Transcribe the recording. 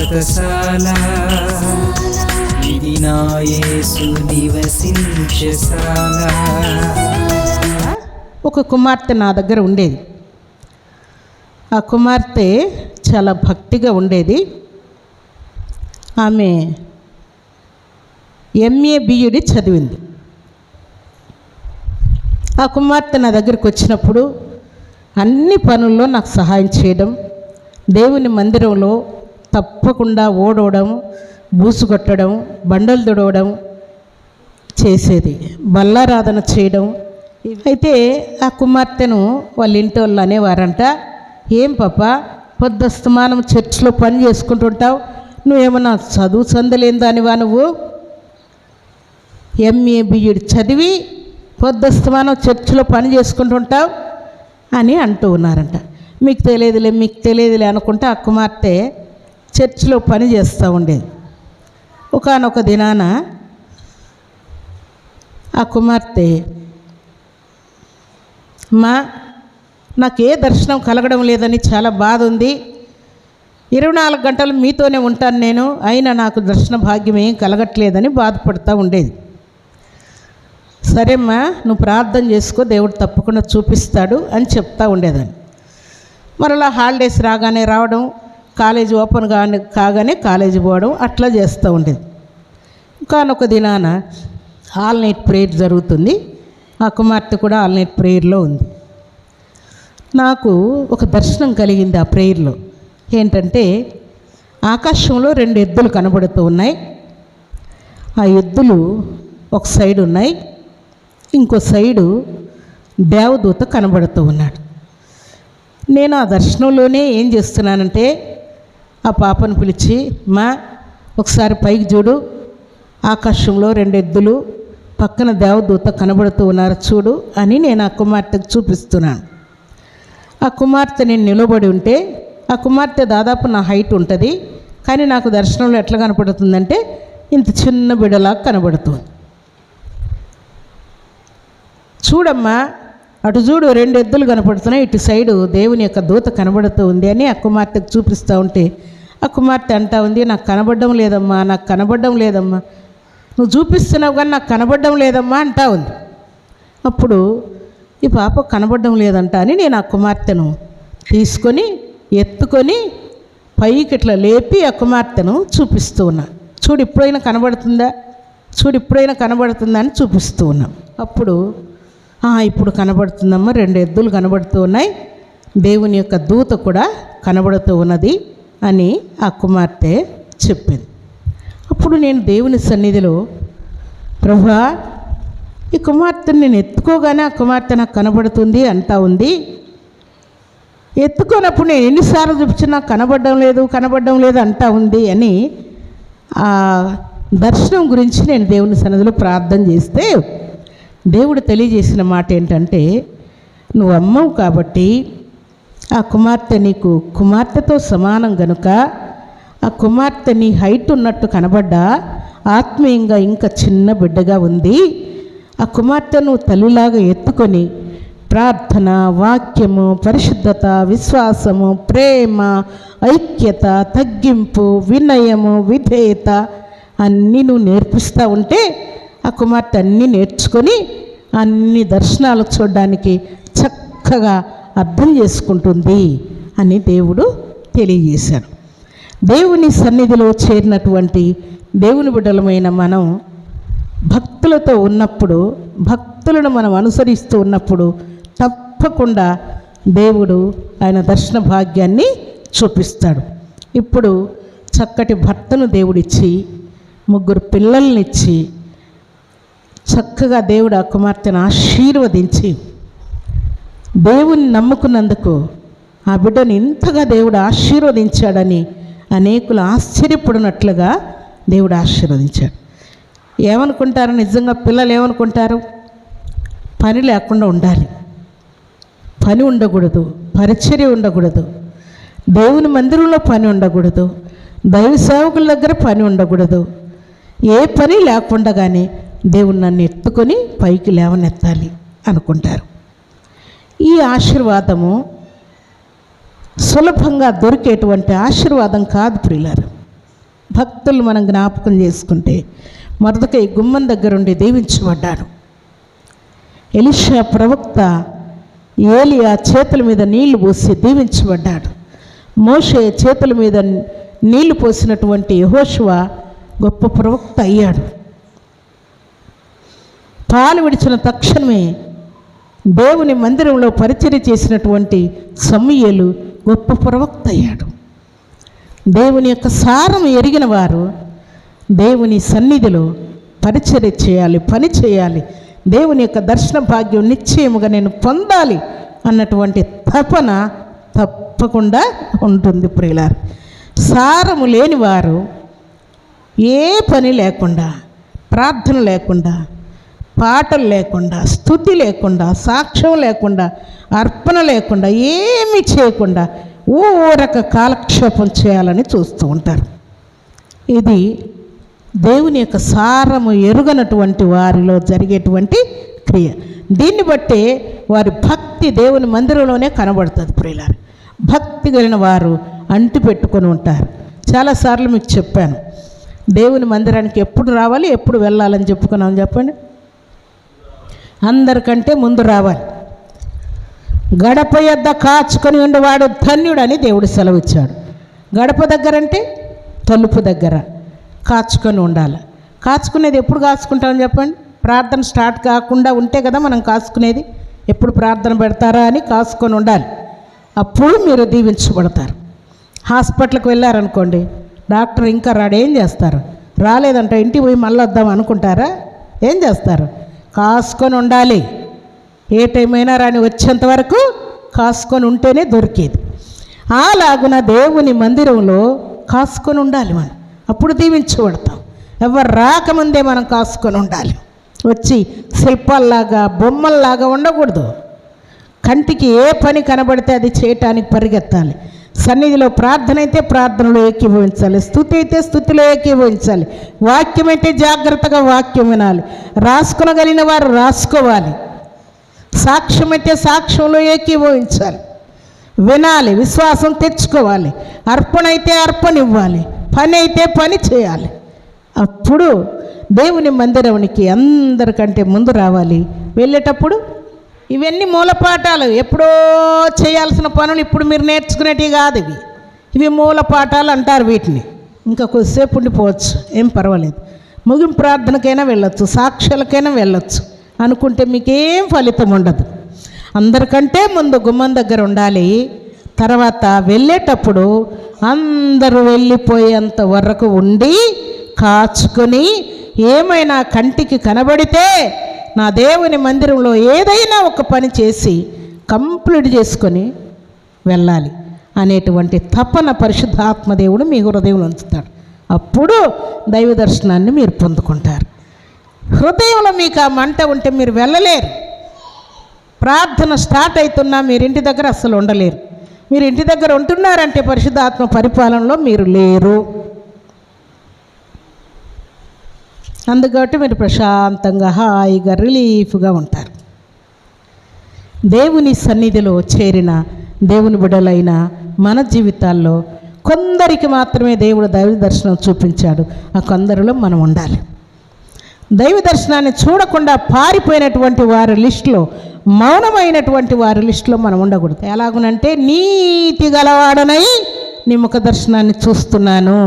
వ్రతశాల ఇది నా యేసు నివసించశాల. ఒక కుమార్తె నా దగ్గర ఉండేది. ఆ కుమార్తె చాలా భక్తిగా ఉండేది. ఆమె MA BEd చదివింది. ఆ కుమార్తె నా దగ్గరికి వచ్చినప్పుడు అన్ని పనుల్లో నాకు సహాయం చేయడం, దేవుని మందిరంలో తప్పకుండా ఓడవడం, బూసుకొట్టడం, బండలు తుడవడం చేసేది, బల్లారాధన చేయడం. అయితే ఆ కుమార్తెను వాళ్ళ ఇంటి వాళ్ళు అనేవారంట, ఏం పాప పొద్దుస్తమానం చర్చిలో పని చేసుకుంటుంటావు, నువ్వేమన్నా చదువు చందలేని దానివా, నువ్వు MA BEd చదివి పొద్దుస్తమానం చర్చిలో పని చేసుకుంటుంటావు అని అంటూ ఉన్నారంట. మీకు తెలియదులే అనుకుంటే ఆ కుమార్తె చర్చిలో పని చేస్తూ ఉండేది. ఒకానొక దినాన ఆ కుమార్తె, నాకే దర్శనం కలగడం లేదని చాలా బాధ ఉంది, 24 గంటలు మీతోనే ఉంటాను నేను, అయినా నాకు దర్శన భాగ్యం ఏం కలగట్లేదని బాధపడుతూ ఉండేది. సరేమ్మా, నువ్వు ప్రార్థన చేసుకో, దేవుడు తప్పకుండా చూపిస్తాడు అని చెప్తూ ఉండేదాన్ని. మరలా హాలిడేస్ రావడం, కాలేజీ ఓపెన్ కాగానే కాలేజీ పోవడం అట్లా చేస్తూ ఉండేది. కానొక దినాన ఆల్ నైట్ ప్రేయర్ జరుగుతుంది. ఆ కుమార్తె కూడా ఆల్ నైట్ ప్రేయర్లో ఉంది. నాకు ఒక దర్శనం కలిగింది ఆ ప్రేయర్లో. ఏంటంటే ఆకాశంలో 2 ఎద్దులు కనబడుతూ ఉన్నాయి. ఆ ఎద్దులు ఒక సైడు ఉన్నాయి, ఇంకో సైడు దేవదూత కనబడుతూ ఉన్నాడు. నేను ఆ దర్శనంలోనే ఏం చేస్తున్నానంటే ఆ పాపను పిలిచి, ఒకసారి పైకి చూడు, ఆకాశంలో 2 ఎద్దులు పక్కన దేవదూత కనబడుతూ ఉన్నారు చూడు అని నేను ఆ కుమార్తెకు చూపిస్తున్నాను. ఆ కుమార్తె నేను నిలబడి ఉంటే, ఆ కుమార్తె దాదాపు నా హైట్ ఉంటుంది, కానీ నాకు దర్శనంలో ఎట్లా కనపడుతుందంటే ఇంత చిన్న బిడ్డలాగా కనబడుతుంది. చూడమ్మా, అటు చూడు 2 ఎద్దులు కనపడుతున్నాయి, ఇటు సైడు దేవుని యొక్క దూత కనబడుతూ ఉంది అని ఆ కుమార్తెకు చూపిస్తూ ఉంటే ఆ కుమార్తె అంటా ఉంది, నాకు కనబడడం లేదమ్మా, నువ్వు చూపిస్తున్నావు కానీ నాకు కనబడడం లేదమ్మా అంటా ఉంది. అప్పుడు ఈ పాప కనబడడం లేదంట అని నేను ఆ కుమార్తెను తీసుకొని ఎత్తుకొని పైకి ఇట్లా లేపి ఆ కుమార్తెను చూపిస్తూ ఉన్నా. చూడు ఇప్పుడైనా కనబడుతుందా అని చూపిస్తూ ఉన్నాం. అప్పుడు ఇప్పుడు కనబడుతుందమ్మా, 2 ఎద్దులు కనబడుతూ ఉన్నాయి, దేవుని యొక్క దూత కూడా కనబడుతూ ఉన్నది అని ఆ కుమార్తె చెప్పింది. అప్పుడు నేను దేవుని సన్నిధిలో, ప్రభువా, ఈ కుమార్తెను నేను ఎత్తుకోగానే ఆ కుమార్తె నాకు కనబడుతుంది అంటా ఉంది, ఎత్తుకోనప్పుడు నేను ఎన్నిసార్లు చూపించినా నాకు కనబడడం లేదు అంటా ఉంది అని ఆ దర్శనం గురించి నేను దేవుని సన్నిధిలో ప్రార్థన చేస్తే దేవుడు తెలియజేసిన మాట ఏంటంటే, నువ్వు అమ్మవు కాబట్టి ఆ కుమార్తె నీకు కుమార్తెతో సమానం గనుక ఆ కుమార్తె నీ హైట్ ఉన్నట్టు కనబడ్డా ఆత్మీయంగా ఇంకా చిన్న బిడ్డగా ఉంది. ఆ కుమార్తెను తల్లిలాగా ఎత్తుకొని ప్రార్థన, వాక్యము, పరిశుద్ధత, విశ్వాసము, ప్రేమ, ఐక్యత, తగ్గింపు, వినయము, విధేయత అన్నీ నువ్వు నేర్పిస్తూ ఉంటే ఆ కుమార్తె అన్నీ నేర్చుకొని అన్ని దర్శనాలు చూడడానికి చక్కగా అర్థం చేసుకుంటుంది అని దేవుడు తెలియజేశాడు. దేవుని సన్నిధిలో చేరినటువంటి దేవుని బిడ్డలమైన మనం భక్తులతో ఉన్నప్పుడు, భక్తులను మనం అనుసరిస్తూ ఉన్నప్పుడు తప్పకుండా దేవుడు ఆయన దర్శన భాగ్యాన్ని చూపిస్తాడు. ఇప్పుడు చక్కటి భర్తను దేవుడిచ్చి 3 పిల్లల్నిచ్చి చక్కగా దేవుడు ఆ కుమార్తెను ఆశీర్వదించి దేవుని నమ్ముకున్నందుకు ఆ బిడ్డను ఇంతగా దేవుడు ఆశీర్వదించాడని అనేకులు ఆశ్చర్యపడినట్లుగా దేవుడు ఆశీర్వదించాడు. ఏమనుకుంటారు, నిజంగా పిల్లలు ఏమనుకుంటారు, పని లేకుండా ఉండాలి, పని ఉండకూడదు, పరిచర్య ఉండకూడదు, దేవుని మందిరంలో పని ఉండకూడదు, దైవ సేవకుల దగ్గర పని ఉండకూడదు, ఏ పని లేకుండా కానీ దేవుడు నన్ను ఎత్తుకొని పైకి లేవనెత్తాలి అనుకుంటారు. ఈ ఆశీర్వాదము సులభంగా దొరికేటువంటి ఆశీర్వాదం కాదు ప్రియులారా. భక్తులు మనం జ్ఞాపకం చేసుకుంటే మొర్దెకై గుమ్మం దగ్గరుండి దీవించబడ్డాడు. ఎలీషా ప్రవక్త ఏలియా చేతుల మీద నీళ్లు పోసి దీవించబడ్డాడు. మోషే చేతుల మీద నీళ్లు పోసినటువంటి యెహోషువ గొప్ప ప్రవక్త అయ్యాడు. పాలు విడిచిన తక్షణమే దేవుని మందిరంలో పరిచర్య చేసినటువంటి సమూయేలు గొప్ప ప్రవక్త అయ్యాడు. దేవుని యొక్క సారం ఎరిగిన వారు దేవుని సన్నిధిలో పరిచర్య చేయాలి, పని చేయాలి, దేవుని యొక్క దర్శన భాగ్యం నిశ్చయముగా నేను పొందాలి అన్నటువంటి తపన తప్పకుండా ఉంటుంది ప్రియులారు. సారము లేని వారు ఏ పని లేకుండా, ప్రార్థన లేకుండా, పాటలు లేకుండా, స్తుతి లేకుండా, సాక్ష్యం లేకుండా, అర్పణ లేకుండా, ఏమీ చేయకుండా ఊరక కాలక్షేపం చేయాలని చూస్తూ ఉంటారు. ఇది దేవుని యొక్క సారము ఎరుగనటువంటి వారిలో జరిగేటువంటి క్రియ. దీన్ని బట్టే వారి భక్తి దేవుని మందిరంలోనే కనబడుతుంది ప్రియులారు. భక్తి కలిగిన వారు అంటి పెట్టుకొని ఉంటారు. చాలాసార్లు మీకు చెప్పాను, దేవుని మందిరానికి ఎప్పుడు రావాలి, ఎప్పుడు వెళ్ళాలని చెప్పుకున్నాం చెప్పండి. అందరికంటే ముందు రావాలి. గడప యొద్ద కాచుకొని ఉండేవాడు ధన్యుడని దేవుడు సెలవిచ్చాడు. గడప దగ్గరంటే తలుపు దగ్గర కాచుకొని ఉండాలి. కాచుకునేది ఎప్పుడు కాచుకుంటామని చెప్పండి? ప్రార్థన స్టార్ట్ కాకుండా ఉంటే కదా మనం కాచుకునేది. ఎప్పుడు ప్రార్థన పెడతారా అని కాచుకొని ఉండాలి. అప్పుడు మీరు దీవించబడతారు. హాస్పిటల్కి వెళ్ళారనుకోండి, డాక్టర్ ఇంకా రాడు, ఏం చేస్తారు? రాలేదంట, ఇంటికి పోయి మళ్ళీ వద్దాం అనుకుంటారా? ఏం చేస్తారు? కాసుకొని ఉండాలి. ఏ టైం అయినా రాని వచ్చేంత వరకు కాసుకొని ఉంటేనే దొరికేది. అలాగున దేవుని మందిరంలో కాసుకొని ఉండాలి మనం. అప్పుడు దీవించబడతాం. ఎవరు రాకముందే మనం కాసుకొని ఉండాలి. వచ్చి శిల్పాల్లాగా, బొమ్మల్లాగా ఉండకూడదు. కంటికి ఏ పని కనబడితే అది చేయటానికి పరిగెత్తాలి. సన్నిధిలో ప్రార్థన అయితే ప్రార్థనలో ఏకీభవించాలి, స్తుతి అయితే స్తుతిలో ఏకీభవించాలి, వాక్యం అయితే జాగ్రత్తగా వాక్యం వినాలి, రాసుకొనగలిగిన వారు రాసుకోవాలి, సాక్ష్యం అయితే సాక్ష్యంలో ఏకీభవించాలి, వినాలి, విశ్వాసం తెచ్చుకోవాలి, అర్పణ అయితే అర్పణ ఇవ్వాలి, పని అయితే పని చేయాలి. అప్పుడు దేవుని మందిరానికి అందరికంటే ముందు రావాలి. వెళ్ళేటప్పుడు ఇవన్నీ మూలపాఠాలు, ఎప్పుడో చేయాల్సిన పనులు ఇప్పుడు మీరు నేర్చుకునేటివి కాదు. ఇవి మూలపాఠాలు అంటారు వీటిని. ఇంకా కొద్దిసేపు ఉండిపోవచ్చు, ఏం పర్వాలేదు. ముగింపు ప్రార్థనకైనా వెళ్ళొచ్చు, సాక్ష్యాలకైనా వెళ్ళొచ్చు అనుకుంటే మీకేం ఫలితం ఉండదు. అందరికంటే ముందు గుమ్మం దగ్గర ఉండాలి. తర్వాత వెళ్ళేటప్పుడు అందరూ వెళ్ళిపోయేంత వరకు ఉండి కాచుకొని, ఏమైనా కంటికి కనబడితే నా దేవుని మందిరంలో ఏదైనా ఒక పని చేసి కంప్లీట్ చేసుకొని వెళ్ళాలి అనేటువంటి తపన పరిశుద్ధాత్మ దేవుడు మీ హృదయంలో ఉంచుతాడు. అప్పుడు దైవ దర్శనాన్ని మీరు పొందుకుంటారు. హృదయంలో మీకు ఆ మంట ఉంటే మీరు వెళ్ళలేరు. ప్రార్థన స్టార్ట్ అవుతున్నా మీరు ఇంటి దగ్గర అస్సలు ఉండలేరు. మీరు ఇంటి దగ్గర ఉంటున్నారంటే పరిశుద్ధాత్మ పరిపాలనలో మీరు లేరు. అందుకట్టి మీరు ప్రశాంతంగా, హాయిగా, రిలీఫ్గా ఉంటారు. దేవుని సన్నిధిలో చేరిన దేవుని బిడ్డలైన మన జీవితాల్లో కొందరికి మాత్రమే దేవుడు దైవ దర్శనం చూపించాడు. ఆ కొందరిలో మనం ఉండాలి. దైవ దర్శనాన్ని చూడకుండా పారిపోయినటువంటి వారి లిస్టులో, మౌనమైనటువంటి వారి లిస్టులో మనం ఉండకూడదు. ఎలాగునంటే, నీతి గలవాడనై నీ ముఖ దర్శనాన్ని చూస్తున్నాను,